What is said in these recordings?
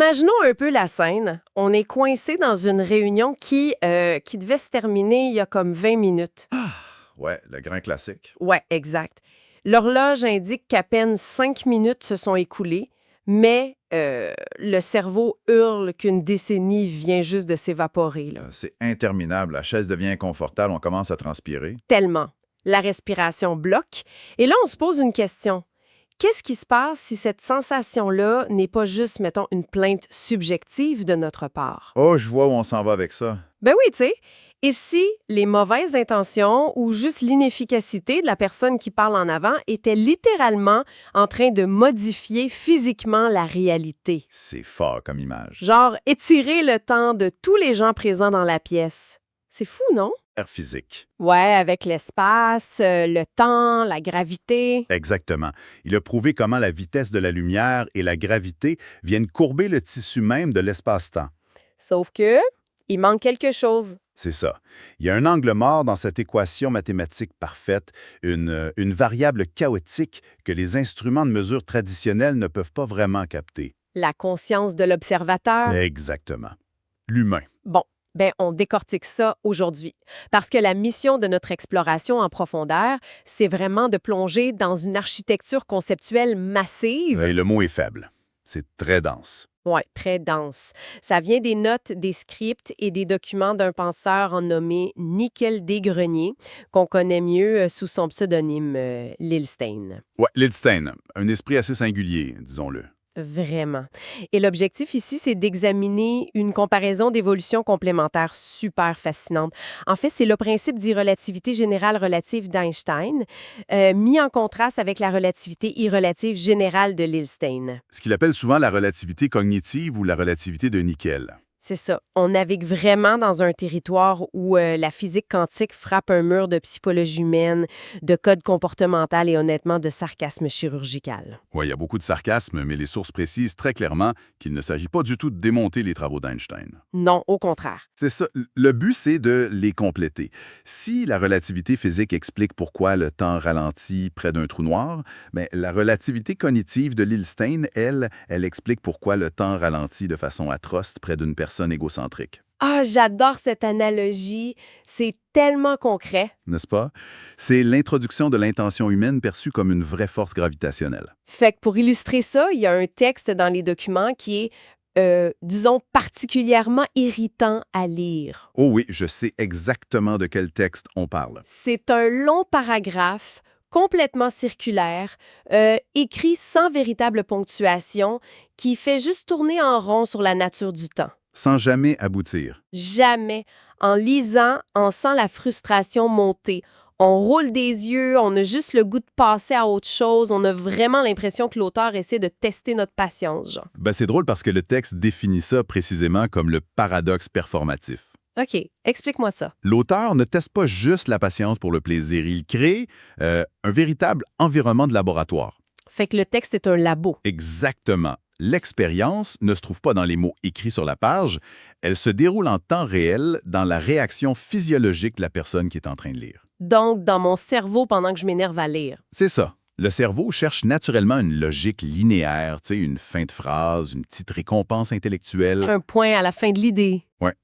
Imaginons un peu la scène. On est coincé dans une réunion qui devait se terminer il y a comme 20 minutes. Ouais, le grand classique. Ouais, exact. L'horloge indique qu'à peine 5 minutes se sont écoulées, mais le cerveau hurle qu'une décennie vient juste de s'évaporer, là. C'est interminable. La chaise devient inconfortable, on commence à transpirer. Tellement. La respiration bloque. Et là, on se pose une question. Qu'est-ce qui se passe si cette sensation-là n'est pas juste, mettons, une plainte subjective de notre part? Oh, je vois où on s'en va avec ça. Ben oui, tu sais. Et si les mauvaises intentions ou juste l'inefficacité de la personne qui parle en avant étaient littéralement en train de modifier physiquement la réalité? C'est fort comme image. Genre étirer le temps de tous les gens présents dans la pièce. C'est fou, non? Air physique. Ouais, avec l'espace, le temps, la gravité. Exactement. Il a prouvé comment la vitesse de la lumière et la gravité viennent courber le tissu même de l'espace-temps. Sauf que, il manque quelque chose. C'est ça. Il y a un angle mort dans cette équation mathématique parfaite, une variable chaotique que les instruments de mesure traditionnels ne peuvent pas vraiment capter. La conscience de l'observateur. Exactement. L'humain. Bon, on décortique ça aujourd'hui. Parce que la mission de notre exploration en profondeur, c'est vraiment de plonger dans une architecture conceptuelle massive. Et le mot est faible. C'est très dense. Oui, très dense. Ça vient des notes, des scripts et des documents d'un penseur nommé Nickel Desgreniers, qu'on connaît mieux sous son pseudonyme Lilstein. Ouais, Lilstein, un esprit assez singulier, disons-le. Vraiment. Et l'objectif ici, c'est d'examiner une comparaison d'évolution complémentaire super fascinante. En fait, c'est le principe d'irrelativité générale relative d'Einstein, mis en contraste avec la relativité irrelative générale de Lilstein. Ce qu'il appelle souvent la relativité cognitive ou la relativité de Nickel. C'est ça. On navigue vraiment dans un territoire où la physique quantique frappe un mur de psychologie humaine, de code comportemental et honnêtement de sarcasme chirurgical. Oui, il y a beaucoup de sarcasme, mais les sources précisent très clairement qu'il ne s'agit pas du tout de démonter les travaux d'Einstein. Non, au contraire. C'est ça. Le but, c'est de les compléter. Si la relativité physique explique pourquoi le temps ralentit près d'un trou noir, mais la relativité cognitive de Lilstein, elle explique pourquoi le temps ralentit de façon atroce près d'une personne égocentrique. Ah, j'adore cette analogie. C'est tellement concret. N'est-ce pas? C'est l'introduction de l'intention humaine perçue comme une vraie force gravitationnelle. Fait que pour illustrer ça, il y a un texte dans les documents qui est, disons, particulièrement irritant à lire. Oh oui, je sais exactement de quel texte on parle. C'est un long paragraphe complètement circulaire, écrit sans véritable ponctuation, qui fait juste tourner en rond sur la nature du temps. Sans jamais aboutir. Jamais. En lisant, on sent la frustration monter. On roule des yeux, on a juste le goût de passer à autre chose. On a vraiment l'impression que l'auteur essaie de tester notre patience, genre. C'est drôle parce que le texte définit ça précisément comme le paradoxe performatif. OK, explique-moi ça. L'auteur ne teste pas juste la patience pour le plaisir, il crée un véritable environnement de laboratoire. Fait que le texte est un labo. Exactement. L'expérience ne se trouve pas dans les mots écrits sur la page, elle se déroule en temps réel dans la réaction physiologique de la personne qui est en train de lire. Donc, dans mon cerveau pendant que je m'énerve à lire. C'est ça. Le cerveau cherche naturellement une logique linéaire, une fin de phrase, une petite récompense intellectuelle. Un point à la fin de l'idée. Ouais.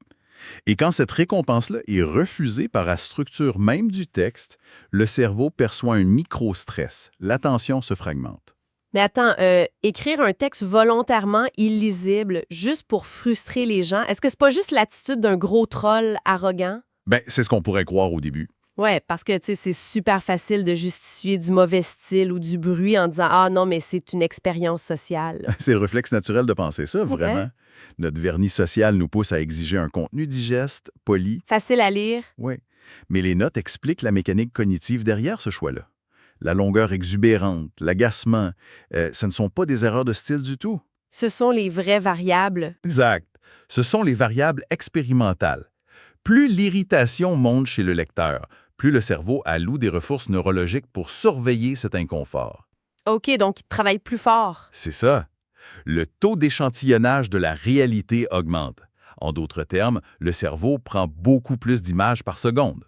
Et quand cette récompense-là est refusée par la structure même du texte, le cerveau perçoit un micro-stress. L'attention se fragmente. Mais attends, écrire un texte volontairement illisible juste pour frustrer les gens, est-ce que c'est pas juste l'attitude d'un gros troll arrogant? C'est ce qu'on pourrait croire au début. Ouais, parce que, tu sais, c'est super facile de justifier du mauvais style ou du bruit en disant « Ah non, mais c'est une expérience sociale. » C'est le réflexe naturel de penser ça, vraiment. Ouais. Notre vernis social nous pousse à exiger un contenu digeste, poli. Facile à lire. Oui. Mais les notes expliquent la mécanique cognitive derrière ce choix-là. La longueur exubérante, l'agacement, ce ne sont pas des erreurs de style du tout. Ce sont les vraies variables. Exact. Ce sont les variables expérimentales. Plus l'irritation monte chez le lecteur, plus le cerveau alloue des ressources neurologiques pour surveiller cet inconfort. OK, donc il travaille plus fort. C'est ça. Le taux d'échantillonnage de la réalité augmente. En d'autres termes, le cerveau prend beaucoup plus d'images par seconde.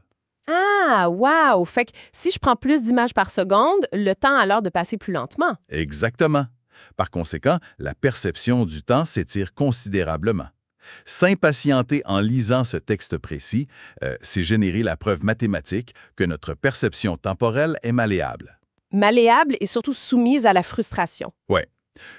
Ah, wow! Fait que si je prends plus d'images par seconde, le temps a l'air de passer plus lentement. Exactement. Par conséquent, la perception du temps s'étire considérablement. S'impatienter en lisant ce texte précis, c'est générer la preuve mathématique que notre perception temporelle est malléable. Malléable et surtout soumise à la frustration. Ouais.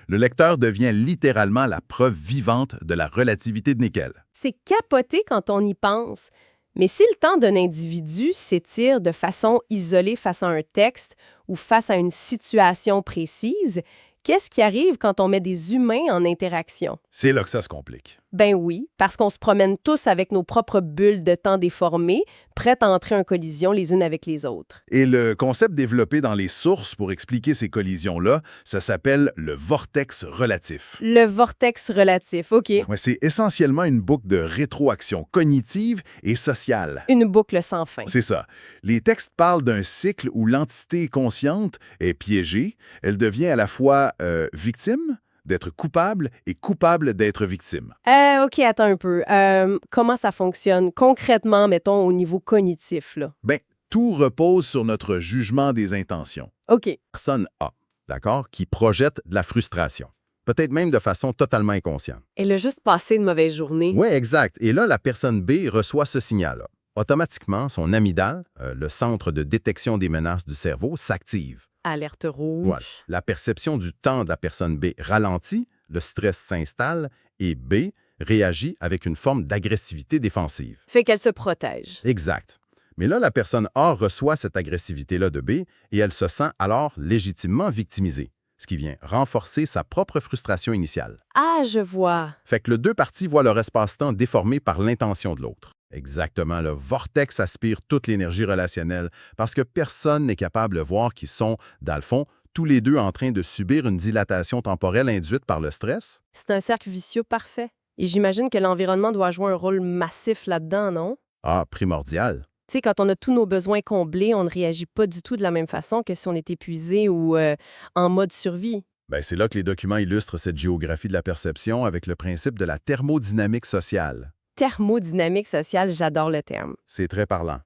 Le lecteur devient littéralement la preuve vivante de la relativité de Nickel. C'est capoté quand on y pense. Mais si le temps d'un individu s'étire de façon isolée face à un texte ou face à une situation précise, qu'est-ce qui arrive quand on met des humains en interaction? C'est là que ça se complique. Ben oui, parce qu'on se promène tous avec nos propres bulles de temps déformées, prêtes à entrer en collision les unes avec les autres. Et le concept développé dans les sources pour expliquer ces collisions-là, ça s'appelle le vortex relatif. Le vortex relatif, OK. Ouais, c'est essentiellement une boucle de rétroaction cognitive et sociale. Une boucle sans fin. C'est ça. Les textes parlent d'un cycle où l'entité consciente est piégée. Elle devient à la fois victime d'être coupable et coupable d'être victime. OK, attends un peu. Comment ça fonctionne concrètement, mettons, au niveau cognitif, là? Ben, tout repose sur notre jugement des intentions. OK. Personne A, d'accord, qui projette de la frustration. Peut-être même de façon totalement inconsciente. Elle a juste passé une mauvaise journée. Oui, exact. Et là, la personne B reçoit ce signal-là. Automatiquement, son amygdale, le centre de détection des menaces du cerveau, s'active. Alerte rouge. Voilà. La perception du temps de la personne B ralentit, le stress s'installe et B réagit avec une forme d'agressivité défensive. Fait qu'elle se protège. Exact. Mais là, la personne A reçoit cette agressivité-là de B et elle se sent alors légitimement victimisée, ce qui vient renforcer sa propre frustration initiale. Ah, je vois. Fait que les deux parties voient leur espace-temps déformé par l'intention de l'autre. Exactement, le vortex aspire toute l'énergie relationnelle parce que personne n'est capable de voir qu'ils sont, dans le fond, tous les deux en train de subir une dilatation temporelle induite par le stress. C'est un cercle vicieux parfait. Et j'imagine que l'environnement doit jouer un rôle massif là-dedans, non? Ah, primordial. Tu sais, quand on a tous nos besoins comblés, on ne réagit pas du tout de la même façon que si on est épuisé ou en mode survie. Ben, c'est là que les documents illustrent cette géographie de la perception avec le principe de la thermodynamique sociale. Thermodynamique sociale, j'adore le terme. C'est très parlant.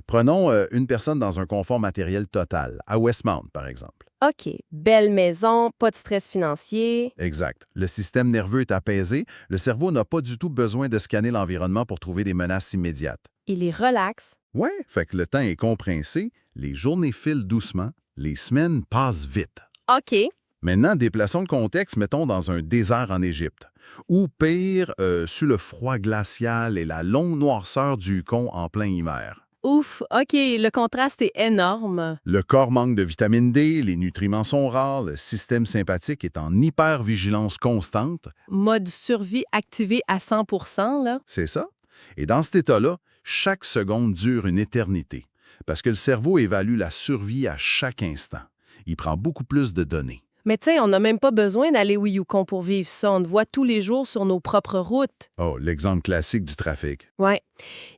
Prenons une personne dans un confort matériel total, à Westmount, par exemple. OK, belle maison, pas de stress financier. Exact. Le système nerveux est apaisé, le cerveau n'a pas du tout besoin de scanner l'environnement pour trouver des menaces immédiates. Il est relax. Ouais, fait que le temps est compressé, les journées filent doucement, les semaines passent vite. OK. Maintenant, déplaçons le contexte, mettons, dans un désert en Égypte. Ou pire, sous le froid glacial et la longue noirceur du Yukon en plein hiver. Ouf, OK, le contraste est énorme. Le corps manque de vitamine D, les nutriments sont rares, le système sympathique est en hypervigilance constante. Mode survie activé à 100%, là. C'est ça. Et dans cet état-là, chaque seconde dure une éternité, parce que le cerveau évalue la survie à chaque instant. Il prend beaucoup plus de données. Mais tu sais, on n'a même pas besoin d'aller au Yukon pour vivre ça. On le voit tous les jours sur nos propres routes. Oh, l'exemple classique du trafic. Ouais.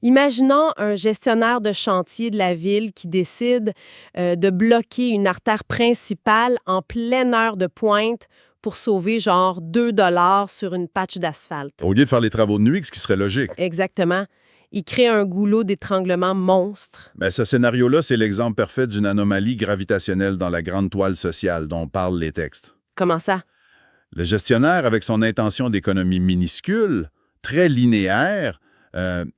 Imaginons un gestionnaire de chantier de la ville qui décide de bloquer une artère principale en pleine heure de pointe pour sauver genre 2 $ sur une patch d'asphalte. Au lieu de faire les travaux de nuit, ce qui serait logique. Exactement. Il crée un goulot d'étranglement monstre. Ben, ce scénario-là, c'est l'exemple parfait d'une anomalie gravitationnelle dans la grande toile sociale dont parlent les textes. Comment ça? Le gestionnaire, avec son intention d'économie minuscule, très linéaire,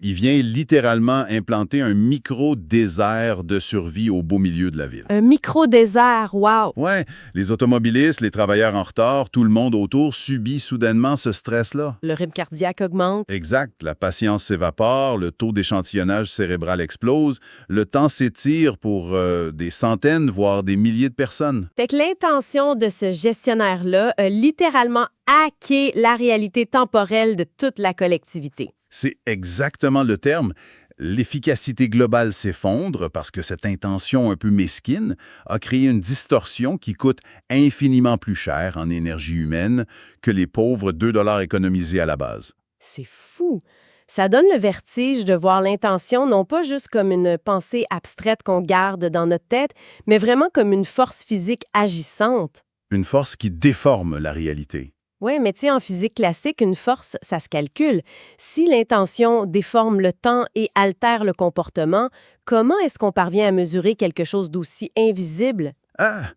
il vient littéralement implanter un micro-désert de survie au beau milieu de la ville. Un micro-désert, wow! Ouais, les automobilistes, les travailleurs en retard, tout le monde autour subit soudainement ce stress-là. Le rythme cardiaque augmente. Exact, la patience s'évapore, le taux d'échantillonnage cérébral explose, le temps s'étire pour des centaines, voire des milliers de personnes. Fait que l'intention de ce gestionnaire-là a littéralement hacké la réalité temporelle de toute la collectivité. C'est exactement le terme. L'efficacité globale s'effondre parce que cette intention un peu mesquine a créé une distorsion qui coûte infiniment plus cher en énergie humaine que les pauvres 2 $ économisés à la base. C'est fou! Ça donne le vertige de voir l'intention non pas juste comme une pensée abstraite qu'on garde dans notre tête, mais vraiment comme une force physique agissante. Une force qui déforme la réalité. Oui, mais tu sais, en physique classique, une force, ça se calcule. Si l'intention déforme le temps et altère le comportement, comment est-ce qu'on parvient à mesurer quelque chose d'aussi invisible? Ah!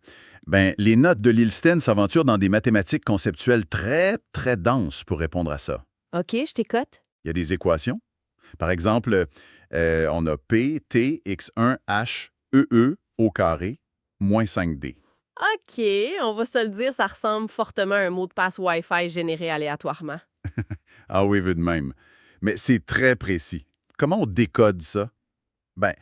Ben, les notes de Lilsten s'aventurent dans des mathématiques conceptuelles très, très denses pour répondre à ça. OK, je t'écoute. Il y a des équations. Par exemple, on a P, T, X1, H, EE au carré, moins 5D. OK, on va se le dire, ça ressemble fortement à un mot de passe Wi-Fi généré aléatoirement. Ah oui, vu de même. Mais c'est très précis. Comment on décode ça? Ben,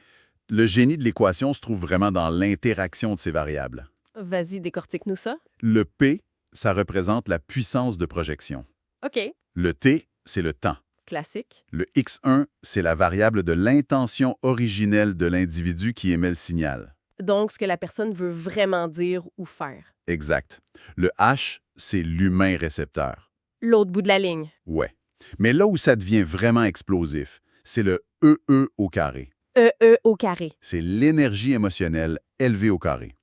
le génie de l'équation se trouve vraiment dans l'interaction de ces variables. Vas-y, décortique-nous ça. Le P, ça représente la puissance de projection. OK, Le T, c'est le temps. classique. Le X1, c'est la variable de l'intention originelle de l'individu qui émet le signal. Donc, ce que la personne veut vraiment dire ou faire. Exact. Le H, c'est l'humain récepteur. L'autre bout de la ligne. Ouais. Mais là où ça devient vraiment explosif, c'est le EE au carré. EE au carré. C'est l'énergie émotionnelle élevée au carré.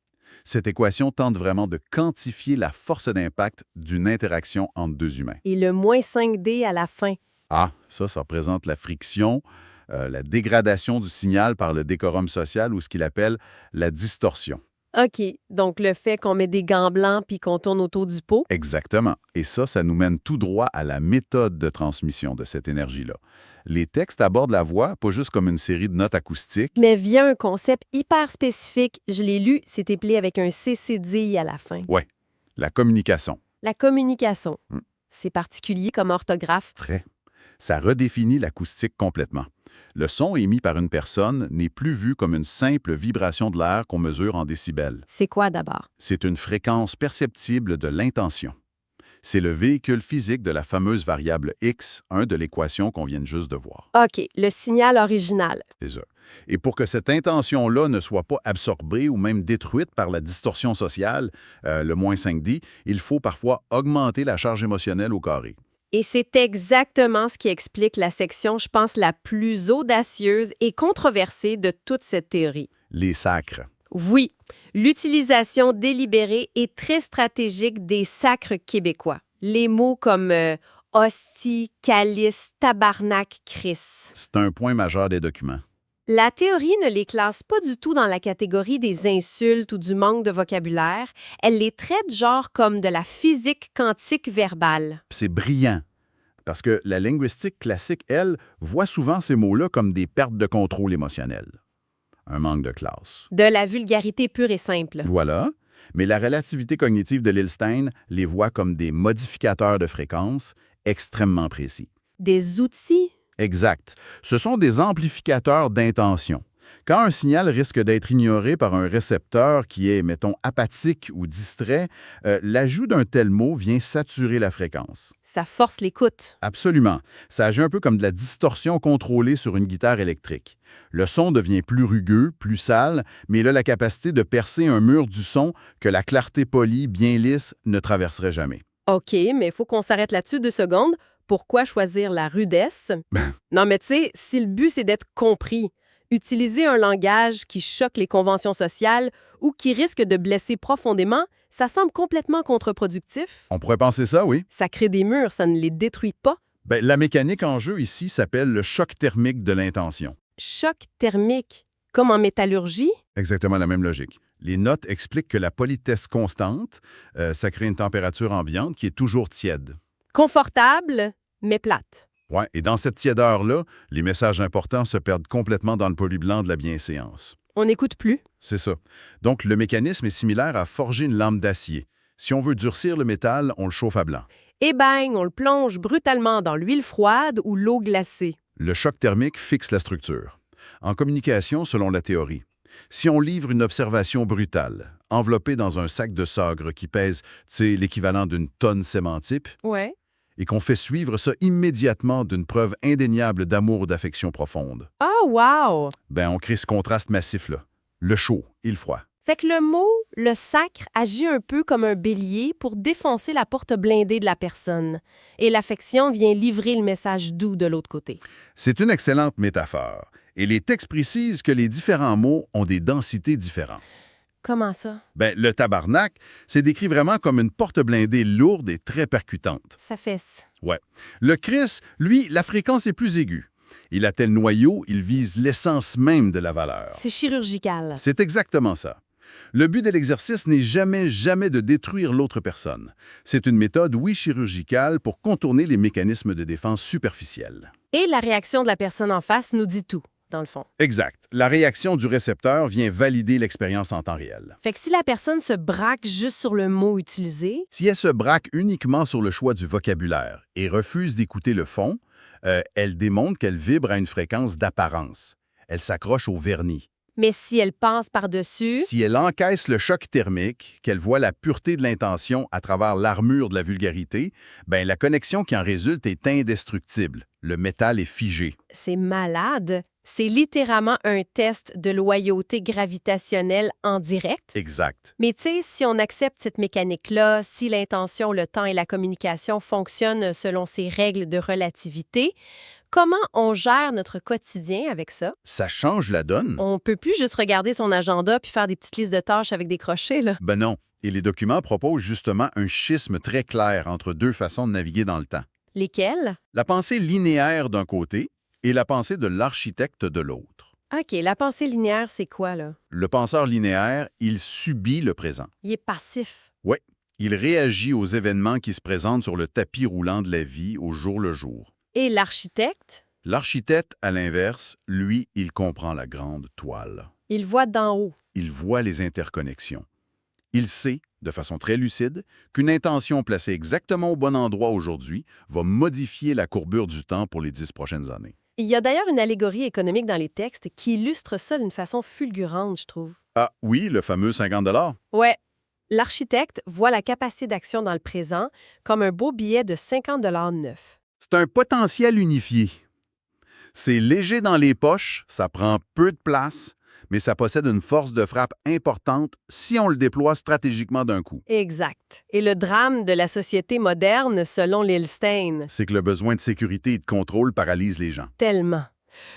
Cette équation tente vraiment de quantifier la force d'impact d'une interaction entre deux humains. Et le moins 5D à la fin. Ah, ça représente la friction, la dégradation du signal par le décorum social ou ce qu'il appelle la distorsion. OK, donc le fait qu'on met des gants blancs puis qu'on tourne autour du pot. Exactement. Et ça nous mène tout droit à la méthode de transmission de cette énergie-là. Les textes abordent la voix pas juste comme une série de notes acoustiques. Mais via un concept hyper spécifique, je l'ai lu, c'est appelé avec un CCDI à la fin. Ouais, la communication. La communication. Hmm. C'est particulier comme orthographe. Très. Ça redéfinit l'acoustique complètement. Le son émis par une personne n'est plus vu comme une simple vibration de l'air qu'on mesure en décibels. C'est quoi d'abord? C'est une fréquence perceptible de l'intention. C'est le véhicule physique de la fameuse variable X, de l'équation qu'on vient juste de voir. OK, le signal original. C'est ça. Et pour que cette intention-là ne soit pas absorbée ou même détruite par la distorsion sociale, le moins 5D, il faut parfois augmenter la charge émotionnelle au carré. Et c'est exactement ce qui explique la section, je pense, la plus audacieuse et controversée de toute cette théorie. Les sacres. Oui, l'utilisation délibérée et très stratégique des sacres québécois. Les mots comme hostie, calice, tabarnak, Chris. C'est un point majeur des documents. La théorie ne les classe pas du tout dans la catégorie des insultes ou du manque de vocabulaire. Elle les traite genre comme de la physique quantique verbale. C'est brillant, parce que la linguistique classique, elle, voit souvent ces mots-là comme des pertes de contrôle émotionnel. Un manque de classe. De la vulgarité pure et simple. Voilà. Mais la relativité cognitive de Lilstein les voit comme des modificateurs de fréquence extrêmement précis. Des outils. Exact. Ce sont des amplificateurs d'intention. Quand un signal risque d'être ignoré par un récepteur qui est, mettons, apathique ou distrait, l'ajout d'un tel mot vient saturer la fréquence. Ça force l'écoute. Absolument. Ça agit un peu comme de la distorsion contrôlée sur une guitare électrique. Le son devient plus rugueux, plus sale, mais il a la capacité de percer un mur du son que la clarté polie, bien lisse, ne traverserait jamais. OK, mais il faut qu'on s'arrête là-dessus 2 secondes. Pourquoi choisir la rudesse? Non, mais tu sais, si le but, c'est d'être compris, utiliser un langage qui choque les conventions sociales ou qui risque de blesser profondément, ça semble complètement contre-productif. On pourrait penser ça, oui. Ça crée des murs, ça ne les détruit pas. Ben, la mécanique en jeu ici s'appelle le choc thermique de l'intention. Choc thermique, comme en métallurgie? Exactement la même logique. Les notes expliquent que la politesse constante, ça crée une température ambiante qui est toujours tiède. Confortable, mais plate. Ouais, et dans cette tiédeur-là, les messages importants se perdent complètement dans le poly-blanc de la bienséance. On n'écoute plus. C'est ça. Donc, le mécanisme est similaire à forger une lame d'acier. Si on veut durcir le métal, on le chauffe à blanc. Et bang, on le plonge brutalement dans l'huile froide ou l'eau glacée. Le choc thermique fixe la structure. En communication, selon la théorie, si on livre une observation brutale, enveloppée dans un sac de sagre qui pèse, l'équivalent d'une tonne sémantique, Ouais. et qu'on fait suivre ça immédiatement d'une preuve indéniable d'amour ou d'affection profonde, Ah, wow! ben on crée ce contraste massif-là. Le chaud et le froid. Fait que le mot, le sacre, agit un peu comme un bélier pour défoncer la porte blindée de la personne. Et l'affection vient livrer le message doux de l'autre côté. C'est une excellente métaphore. Et les textes précisent que les différents mots ont des densités différentes. Comment ça? Ben, le tabarnak, c'est décrit vraiment comme une porte blindée lourde et très percutante. Ça fesse. Ouais. Le Chris, lui, la fréquence est plus aiguë. Il a tel noyau, il vise l'essence même de la valeur. C'est chirurgical. C'est exactement ça. Le but de l'exercice n'est jamais de détruire l'autre personne. C'est une méthode, oui, chirurgicale pour contourner les mécanismes de défense superficiels. Et la réaction de la personne en face nous dit tout, dans le fond. Exact. La réaction du récepteur vient valider l'expérience en temps réel. Fait que si la personne se braque juste sur le mot utilisé, Si elle se braque uniquement sur le choix du vocabulaire et refuse d'écouter le fond, elle démontre qu'elle vibre à une fréquence d'apparence. Elle s'accroche au vernis. mais si elle passe par-dessus, Si elle encaisse le choc thermique, qu'elle voit la pureté de l'intention à travers l'armure de la vulgarité, ben la connexion qui en résulte est indestructible. Le métal est figé. c'est malade. C'est littéralement un test de loyauté gravitationnelle en direct. Exact. Mais tu sais, si on accepte cette mécanique-là, si l'intention, le temps et la communication fonctionnent selon ces règles de relativité, comment on gère notre quotidien avec ça? Ça change la donne? On peut plus juste regarder son agenda puis faire des petites listes de tâches avec des crochets, là. Ben non. Et les documents proposent justement un schisme très clair entre deux façons de naviguer dans le temps. Lesquels? La pensée linéaire d'un côté et la pensée de l'architecte de l'autre. OK, la pensée linéaire, c'est quoi, là? Le penseur linéaire, il subit le présent. Il est passif. Oui, il réagit aux événements qui se présentent sur le tapis roulant de la vie au jour le jour. Et l'architecte? L'architecte, à l'inverse, lui, il comprend la grande toile. Il voit d'en haut. Il voit les interconnexions. Il sait, de façon très lucide, qu'une intention placée exactement au bon endroit aujourd'hui va modifier la courbure du temps pour les 10 prochaines années. Il y a d'ailleurs une allégorie économique dans les textes qui illustre ça d'une façon fulgurante, je trouve. Ah oui, le fameux 50 $. Ouais. L'architecte voit la capacité d'action dans le présent comme un beau billet de 50 $ neuf. C'est un potentiel unifié. C'est léger dans les poches, ça prend peu de place, mais ça possède une force de frappe importante si on le déploie stratégiquement d'un coup. Exact. Et le drame de la société moderne, selon Lilstein, C'est que le besoin de sécurité et de contrôle paralyse les gens. tellement.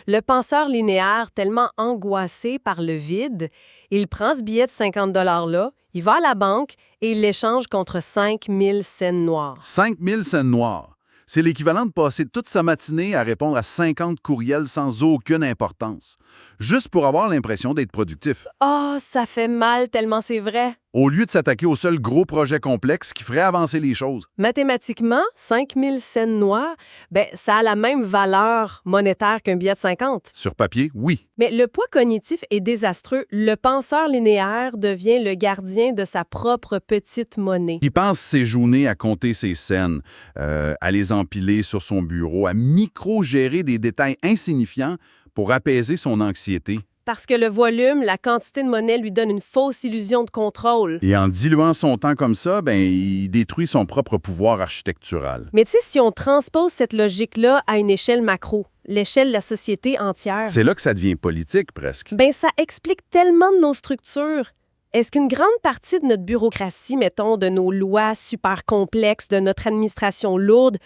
Le penseur linéaire, tellement angoissé par le vide, il prend ce billet de 50 $ là, il va à la banque et il l'échange contre 5000 scènes noires. 5000 scènes noires. C'est l'équivalent de passer toute sa matinée à répondre à 50 courriels sans aucune importance, juste pour avoir l'impression d'être productif, Oh, ça fait mal tellement c'est vrai. au lieu de s'attaquer au seul gros projet complexe qui ferait avancer les choses. Mathématiquement, 5000 scènes noires, ben, ça a la même valeur monétaire qu'un billet de 50. Sur papier, oui. Mais le poids cognitif est désastreux. Le penseur linéaire devient le gardien de sa propre petite monnaie. Il passe ses journées à compter ses scènes, à les empiler sur son bureau, à micro-gérer des détails insignifiants pour apaiser son anxiété. Parce que le volume, la quantité de monnaie lui donne une fausse illusion de contrôle. Et en diluant son temps comme ça, ben, il détruit son propre pouvoir architectural. Mais tu sais, si on transpose cette logique-là à une échelle macro, l'échelle de la société entière, C'est là que ça devient politique, presque. ben ça explique tellement de nos structures. Est-ce qu'une grande partie de notre bureaucratie, mettons, de nos lois super complexes, de notre administration lourde,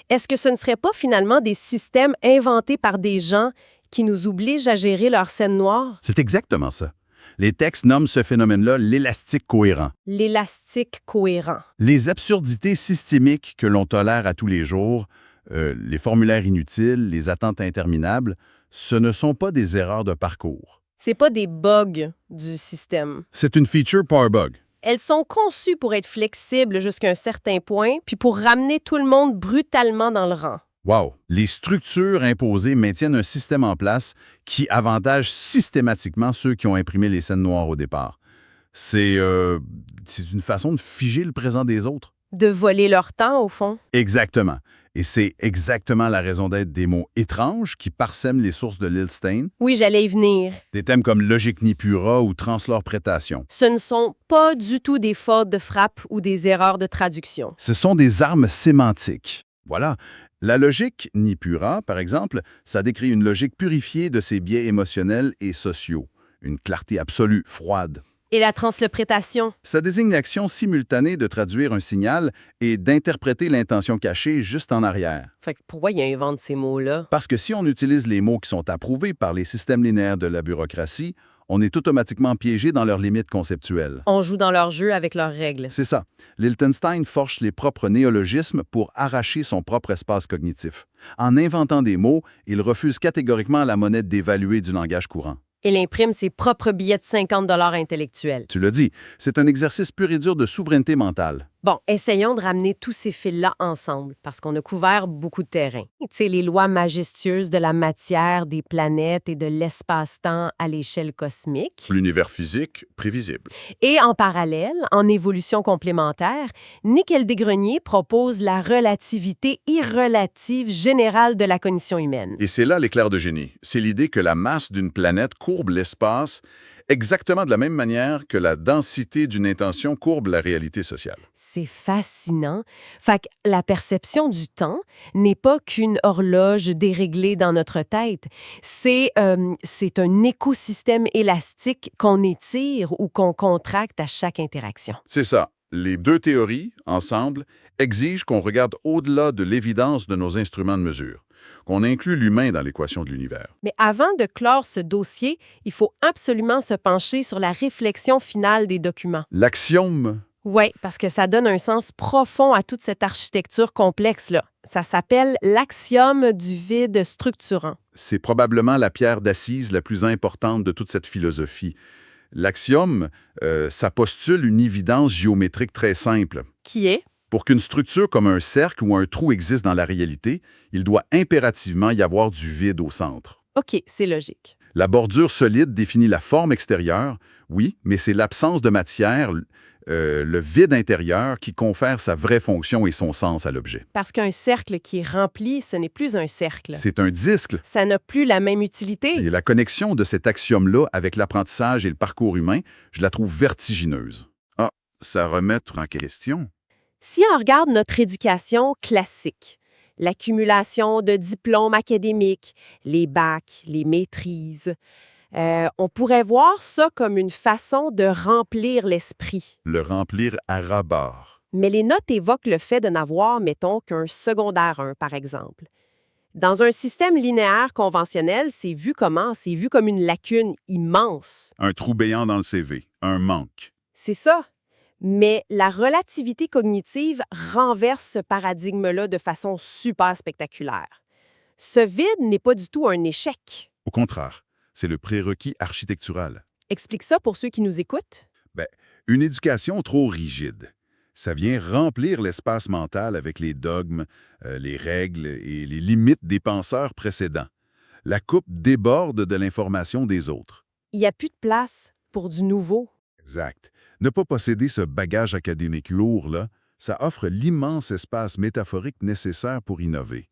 est-ce que ce ne serait pas finalement des systèmes inventés par des gens qui nous obligent à gérer leur scène noire? C'est exactement ça. Les textes nomment ce phénomène-là l'élastique cohérent. L'élastique cohérent. Les absurdités systémiques que l'on tolère à tous les jours, les formulaires inutiles, les attentes interminables, ce ne sont pas des erreurs de parcours. C'est pas des bugs du système. C'est une feature power bug. Elles sont conçues pour être flexibles jusqu'à un certain point, puis pour ramener tout le monde brutalement dans le rang. Wow! Les structures imposées maintiennent un système en place qui avantage systématiquement ceux qui ont imprimé les scènes noires au départ. C'est une façon de figer le présent des autres. De voler leur temps, au fond. Exactement. Et c'est exactement la raison d'être des mots étranges qui parsèment les sources de Lilstein, Oui, j'allais y venir. des thèmes comme logique nipura ou translorprétation. Ce ne sont pas du tout des fautes de frappe ou des erreurs de traduction. Ce sont des armes sémantiques. Voilà. La logique nipura, par exemple, ça décrit une logique purifiée de ses biais émotionnels et sociaux. Une clarté absolue, froide. Et la transloprétation? Ça désigne l'action simultanée de traduire un signal et d'interpréter l'intention cachée juste en arrière. Fait que pourquoi il invente ces mots-là? Parce que si on utilise les mots qui sont approuvés par les systèmes linéaires de la bureaucratie, on est automatiquement piégé dans leurs limites conceptuelles. On joue dans leur jeu avec leurs règles. C'est ça. Liechtenstein forge les propres néologismes pour arracher son propre espace cognitif. En inventant des mots, il refuse catégoriquement la monnaie dévaluée du langage courant. Il imprime ses propres billets de 50 $ intellectuels. Tu l'as dit, c'est un exercice pur et dur de souveraineté mentale. Bon, essayons de ramener tous ces fils-là ensemble, parce qu'on a couvert beaucoup de terrain. Tu sais, les lois majestueuses de la matière, des planètes et de l'espace-temps à l'échelle cosmique. L'univers physique, prévisible. Et en parallèle, en évolution complémentaire, Nickel Desgreniers propose la relativité irrelative générale de la cognition humaine. Et c'est là l'éclair de génie. C'est l'idée que la masse d'une planète courbe l'espace exactement de la même manière que la densité d'une intention courbe la réalité sociale. C'est fascinant. Fait que la perception du temps n'est pas qu'une horloge déréglée dans notre tête. C'est un écosystème élastique qu'on étire ou qu'on contracte à chaque interaction. C'est ça. Les deux théories, ensemble, exigent qu'on regarde au-delà de l'évidence de nos instruments de mesure, qu'on inclue l'humain dans l'équation de l'univers. Mais avant de clore ce dossier, il faut absolument se pencher sur la réflexion finale des documents. L'axiome, Oui, parce que ça donne un sens profond à toute cette architecture complexe-là. Ça s'appelle l'axiome du vide structurant. c'est probablement la pierre d'assise la plus importante de toute cette philosophie. L'axiome, ça postule une évidence géométrique très simple. Qui est? Pour qu'une structure comme un cercle ou un trou existe dans la réalité, il doit impérativement y avoir du vide au centre. OK, c'est logique. La bordure solide définit la forme extérieure, oui, mais c'est l'absence de matière, le vide intérieur qui confère sa vraie fonction et son sens à l'objet. Parce qu'un cercle qui est rempli, ce n'est plus un cercle. C'est un disque. Ça n'a plus la même utilité. Et la connexion de cet axiome-là avec l'apprentissage et le parcours humain, je la trouve vertigineuse. Ah, ça remet en question. Si on regarde notre éducation classique, l'accumulation de diplômes académiques, les bacs, les maîtrises, on pourrait voir ça comme une façon de remplir l'esprit. Le remplir à ras-bord. Mais les notes évoquent le fait de n'avoir, mettons, qu'un secondaire 1, par exemple. Dans un système linéaire conventionnel, c'est vu comment? C'est vu comme une lacune immense. Un trou béant dans le CV, un manque. C'est ça. Mais la relativité cognitive renverse ce paradigme-là de façon super spectaculaire. Ce vide n'est pas du tout un échec. Au contraire, c'est le prérequis architectural. Explique ça pour ceux qui nous écoutent. Une éducation trop rigide. Ça vient remplir l'espace mental avec les dogmes, les règles et les limites des penseurs précédents. La coupe déborde de l'information des autres. Il n'y a plus de place pour du nouveau. Exact. Ne pas posséder ce bagage académique lourd-là, ça offre l'immense espace métaphorique nécessaire pour innover.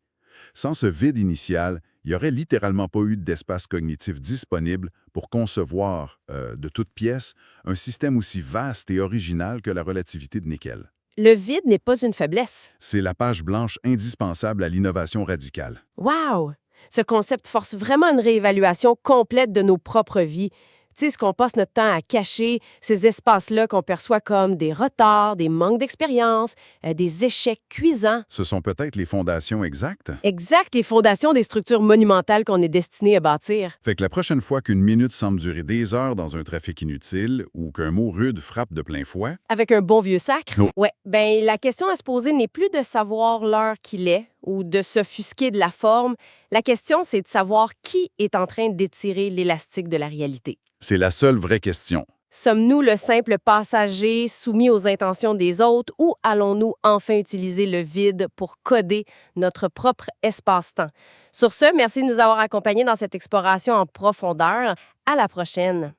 Sans ce vide initial, il n'y aurait littéralement pas eu d'espace cognitif disponible pour concevoir, de toutes pièces, un système aussi vaste et original que la relativité de Nickel. Le vide n'est pas une faiblesse. C'est la page blanche indispensable à l'innovation radicale. Wow! Ce concept force vraiment une réévaluation complète de nos propres vies. Tu sais, ce qu'on passe notre temps à cacher, ces espaces-là qu'on perçoit comme des retards, des manques d'expérience, des échecs cuisants. Ce sont peut-être les fondations exactes? Exact, les fondations des structures monumentales qu'on est destiné à bâtir. Fait que la prochaine fois qu'une minute semble durer des heures dans un trafic inutile ou qu'un mot rude frappe de plein fouet, Avec un bon vieux sacre? Oh. Ouais, ben la question à se poser n'est plus de savoir l'heure qu'il est ou de s'offusquer de la forme. La question, c'est de savoir qui est en train d'étirer l'élastique de la réalité. c'est la seule vraie question. Sommes-nous le simple passager soumis aux intentions des autres ou allons-nous enfin utiliser le vide pour coder notre propre espace-temps? Sur ce, merci de nous avoir accompagnés dans cette exploration en profondeur. À la prochaine!